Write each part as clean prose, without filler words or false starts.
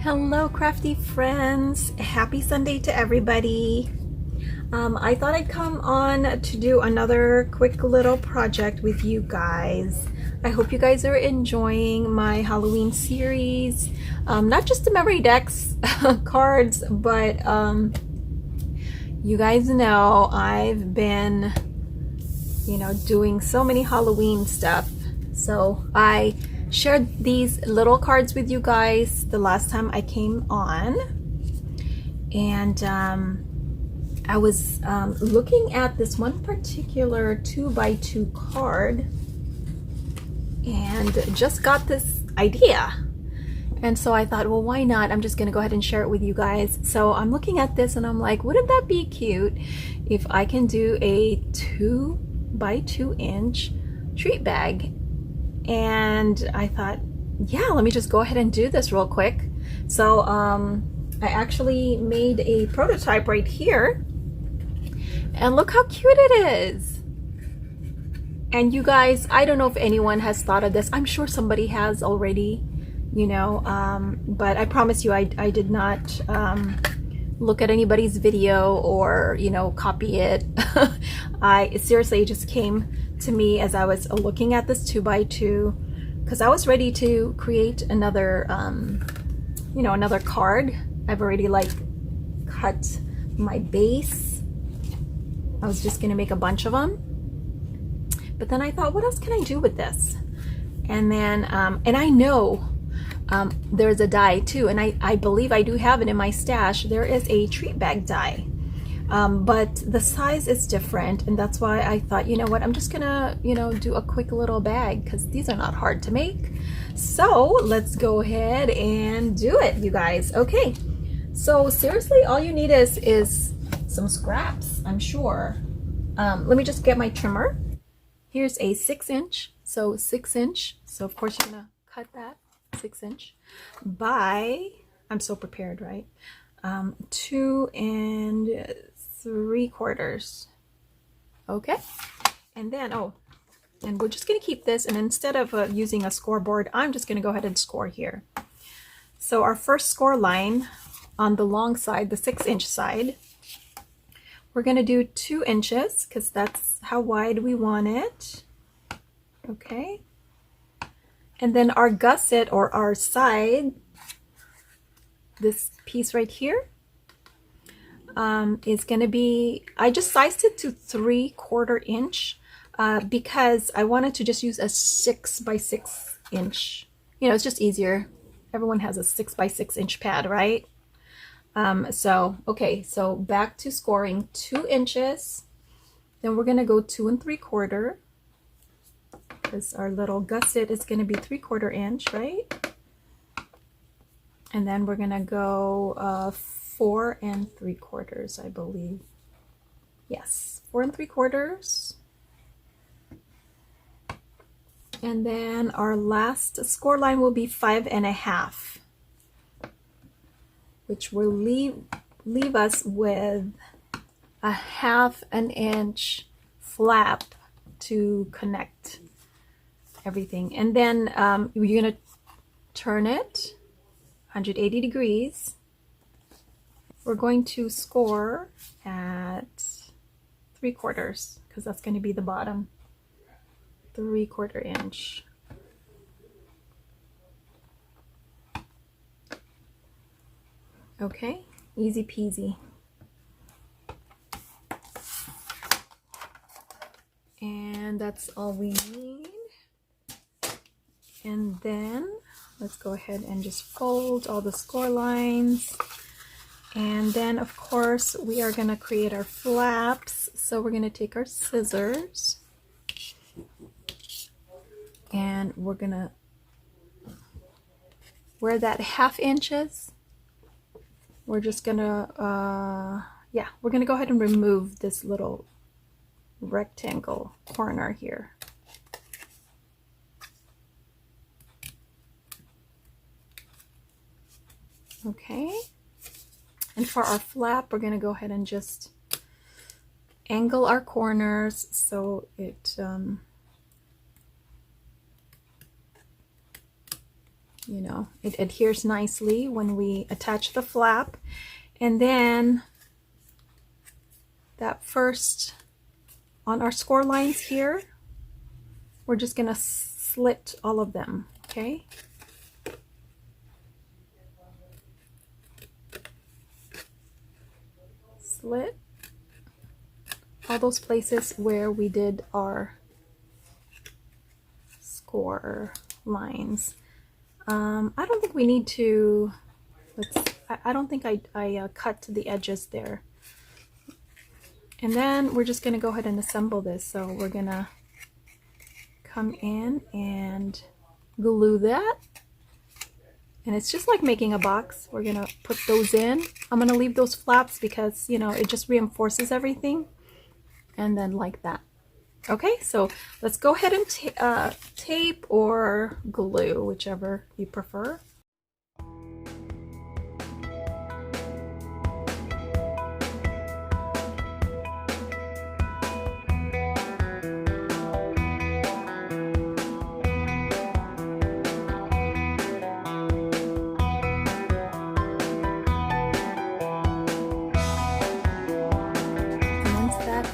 Hello crafty friends, happy Sunday to everybody. I thought I'd come on to do another quick little project with you guys. I hope you guys are enjoying my Halloween series. Not just the memory decks cards, but you guys know I've been, doing so many Halloween stuff. So I shared these little cards with you guys the last time I came on, and I was looking at this one particular 2x2 card and just got this idea, and so I thought, well, why not? I'm just gonna go ahead and share it with you guys. So I'm looking at this and I'm like, wouldn't that be cute if I can do a 2x2-inch treat bag? And I thought, yeah, let me just go ahead and do this real quick. So I actually made a prototype right here, and look how cute it is. And you guys, I don't know if anyone has thought of this. I'm sure somebody has already, but I promise you, I did not look at anybody's video or copy it. I seriously, it just came to me as I was looking at this 2x2, because I was ready to create another another card. I've already cut my base. I was just gonna make a bunch of them, but then I thought, what else can I do with this? And then and I know there's a die too, and I believe I do have it in my stash. There is a treat bag die, but the size is different, and that's why I thought, you know what, I'm just gonna do a quick little bag, because these are not hard to make. So let's go ahead and do it, you guys. Okay, so seriously, all you need is some scraps, I'm sure. Let me just get my trimmer. Here's a 6-inch, so 6-inch, so of course you're gonna cut that 6-inch by, I'm so prepared, right? 2 3/4. Okay, and then and we're just gonna keep this, and instead of using a scoreboard, I'm just gonna go ahead and score here. So our first score line on the long side, the 6-inch side, we're gonna do 2 inches, because that's how wide we want it. Okay, and then our gusset, or our side, this piece right here, is going to be, I just sized it to 3/4 inch because I wanted to just use a 6x6 inch. It's just easier. Everyone has a 6x6 inch pad, right? Okay, so back to scoring 2 inches. Then we're going to go 2 3/4, because our little gusset is going to be 3/4 inch, right? And then we're going to go 4 3/4, I believe. Yes, 4 3/4. And then our last score line will be 5.5, which will leave us with a 1/2 inch flap to connect everything. And then you're gonna turn it 180 degrees. We're going to score at 3/4, because that's going to be the bottom. 3/4 inch. Okay, easy peasy. And that's all we need. And then let's go ahead and just fold all the score lines. And then, of course, we are going to create our flaps. So we're going to take our scissors, and we're going to, where that 1/2 inches, we're just going to, we're going to go ahead and remove this little rectangle corner here. Okay. And for our flap, we're going to go ahead and just angle our corners so it you know, it adheres nicely when we attach the flap. And then that first, on our score lines here, we're just gonna slit all of them, okay? Slit all those places where we did our score lines. I don't think we need to, I don't think I cut the edges there. And then we're just gonna go ahead and assemble this. So we're gonna come in and glue that. And it's just like making a box. We're gonna put those in. I'm gonna leave those flaps because, you know, it just reinforces everything. And then like that. Okay, so let's go ahead and tape or glue, whichever you prefer.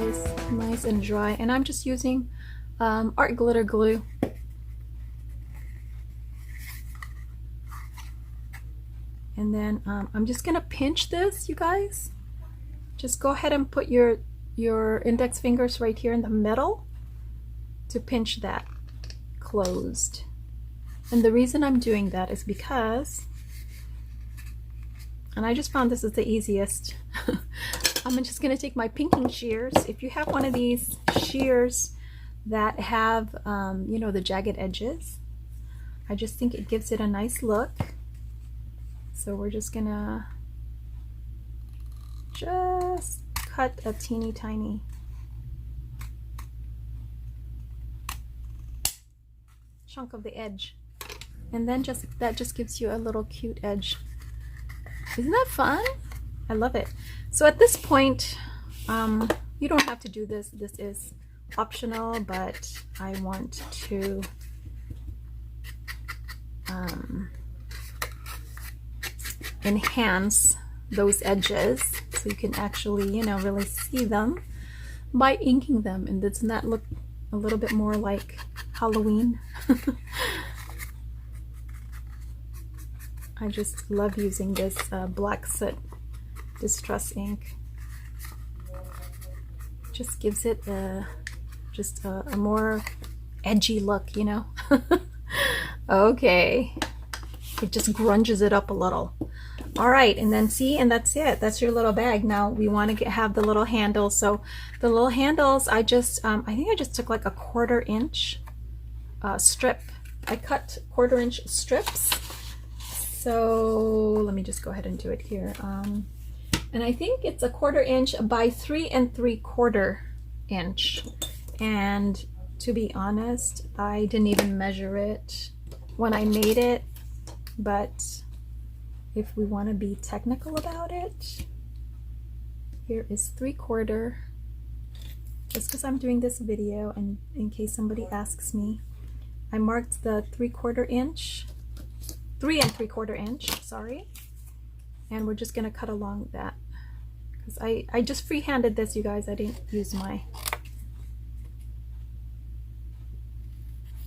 Is nice and dry, and I'm just using art glitter glue. And then I'm just gonna pinch this, you guys. Just go ahead and put your index fingers right here in the middle to pinch that closed. And the reason I'm doing that is because, and I just found this is the easiest. I'm just going to take my pinking shears. If you have one of these shears that have, you know, the jagged edges, I just think it gives it a nice look. So we're just going to just cut a teeny tiny chunk of the edge. And then that just gives you a little cute edge. Isn't that fun? I love it. So at this point, you don't have to do this. This is optional, but I want to enhance those edges so you can actually, you know, really see them by inking them. And doesn't that look a little bit more like Halloween? I just love using this black soot distress ink. Just gives it just a more edgy look, you know. Okay, it just grunges it up a little. All right, and then see, and that's it. That's your little bag. Now we want to have the little handles. So the little handles, I just I think I just took like a 1/4 inch strip. I cut 1/4 inch strips. So let me just go ahead and do it here. And I think it's a 1/4 inch by 3 3/4 inch. And to be honest, I didn't even measure it when I made it. But if we want to be technical about it, here is 3/4. Just because I'm doing this video, and in case somebody asks me, I marked the 3/4 inch, 3 3/4 inch, sorry. And we're just gonna cut along that. Because I just freehanded this, you guys. I didn't use my,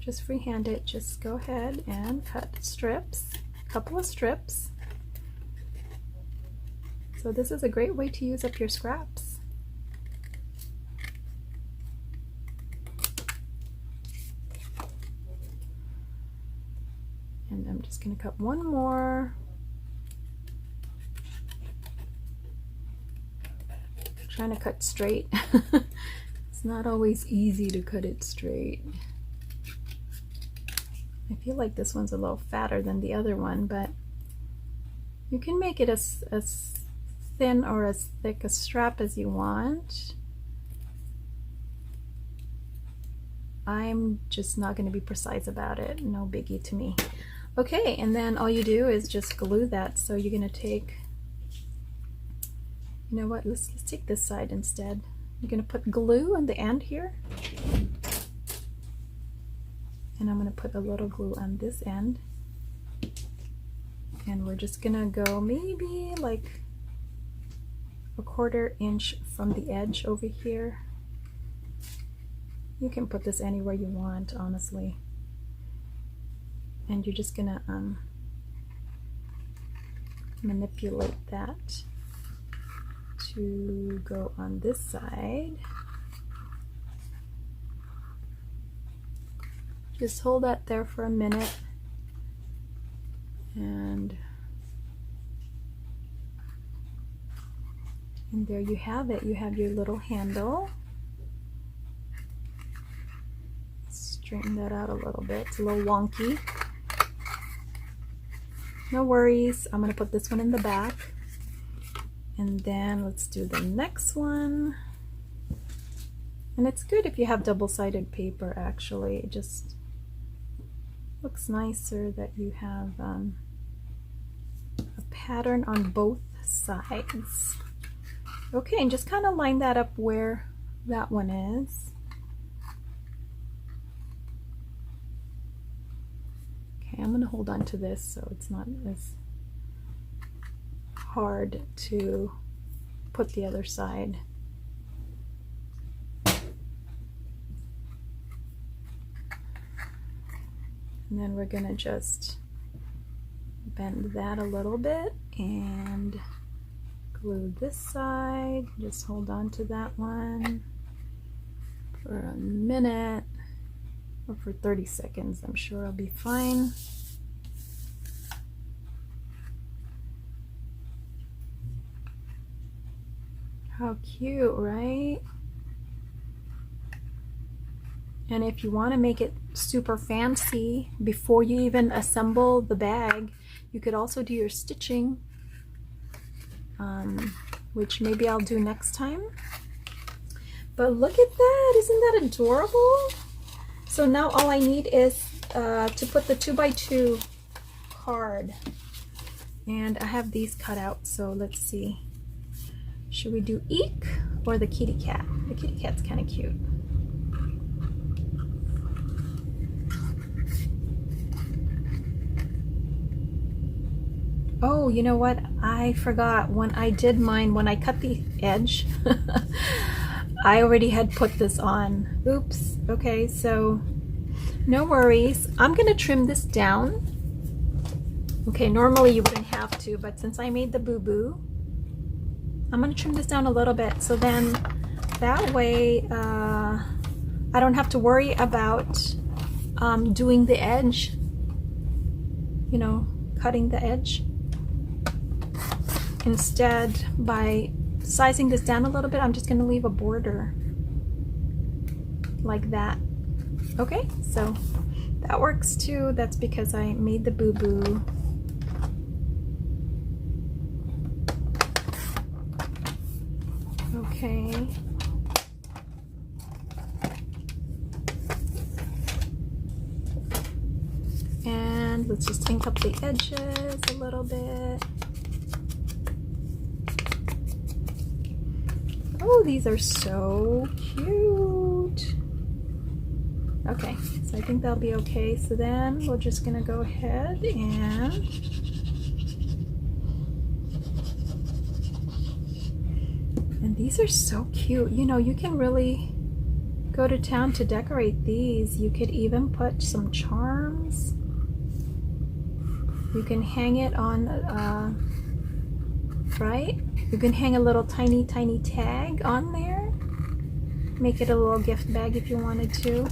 just freehand it. Just go ahead and cut strips, a couple of strips. So this is a great way to use up your scraps. And I'm just gonna cut one more. Trying to cut straight. It's not always easy to cut it straight. I feel like this one's a little fatter than the other one, but you can make it as thin or as thick a strap as you want. I'm just not going to be precise about it. No biggie to me. Okay, and then all you do is just glue that. So you're going to take, you know what, let's take this side instead. You're going to put glue on the end here. And I'm going to put a little glue on this end. And we're just gonna go maybe like a 1/4 inch from the edge over here. You can put this anywhere you want, honestly. And you're just gonna manipulate that to go on this side. Just hold that there for a minute, and there you have it. You have your little handle. Straighten that out a little bit. It's a little wonky. No worries. I'm going to put this one in the back. And then let's do the next one. And it's good if you have double-sided paper, actually. It just looks nicer that you have a pattern on both sides. Okay, and just kind of line that up where that one is. Okay, I'm going to hold on to this so it's not as hard to put the other side. And then we're going to just bend that a little bit and glue this side. Just hold on to that one for a minute or for 30 seconds. I'm sure I'll be fine. How cute, right? And if you want to make it super fancy before you even assemble the bag, you could also do your stitching, which maybe I'll do next time. But look at that, isn't that adorable? So now all I need is to put the 2x2 card, and I have these cut out, so let's see. Should we do Eek or the kitty cat? The kitty cat's kind of cute. Oh, you know what? I forgot when I did mine, when I cut the edge, I already had put this on. Oops. Okay, so no worries. I'm gonna trim this down. Okay, normally you wouldn't have to, but since I made the boo-boo, I'm gonna trim this down a little bit, so then that way I don't have to worry about doing the edge, you know, cutting the edge. Instead, by sizing this down a little bit, I'm just going to leave a border like that. Okay, so that works too. That's because I made the boo-boo. Okay. And let's just ink up the edges a little bit. Oh, these are so cute. Okay, so I think that'll be okay. So then we're just gonna go ahead and these are so cute. You know, you can really go to town to decorate these. You could even put some charms. You can hang it on, right? You can hang a little tiny tag on there. Make it a little gift bag if you wanted to.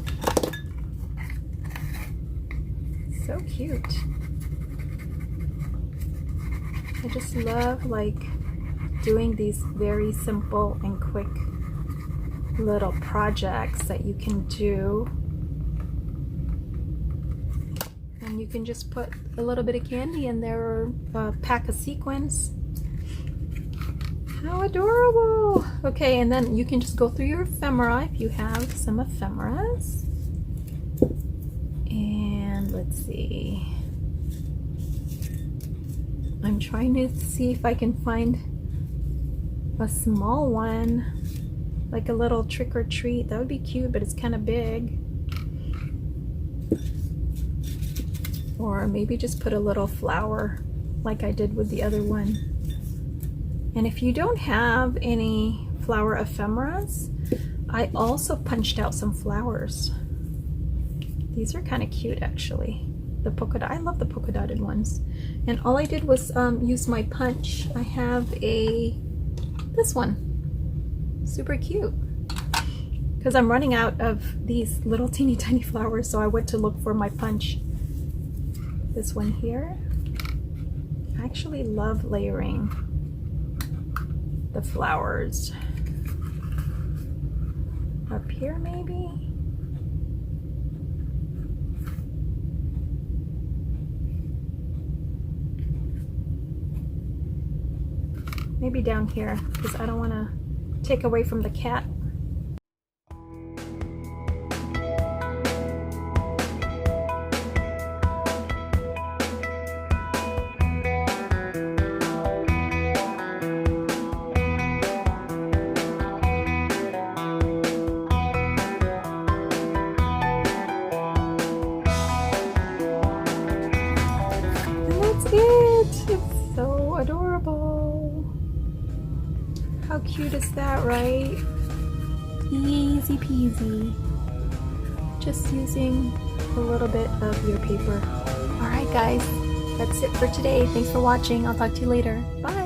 So cute. I just love like doing these very simple and quick little projects that you can do. And you can just put a little bit of candy in there, or a pack of sequins. How adorable! Okay, and then you can just go through your ephemera if you have some ephemeras. And let's see. I'm trying to see if I can find a small one, like a little trick or treat. That would be cute, but it's kind of big. Or maybe just put a little flower like I did with the other one. And if you don't have any flower ephemeras, I also punched out some flowers. These are kind of cute actually. The polka dot, I love the polka dotted ones. And all I did was use my punch. I have this one, super cute. Because I'm running out of these little teeny tiny flowers, so I went to look for my punch. This one here. I actually love layering the flowers. Up here maybe? Maybe down here, because I don't want to take away from the cat. And that's it! It's so adorable. How cute is that, right? Easy peasy. Just using a little bit of your paper. Alright guys, that's it for today. Thanks for watching. I'll talk to you later. Bye!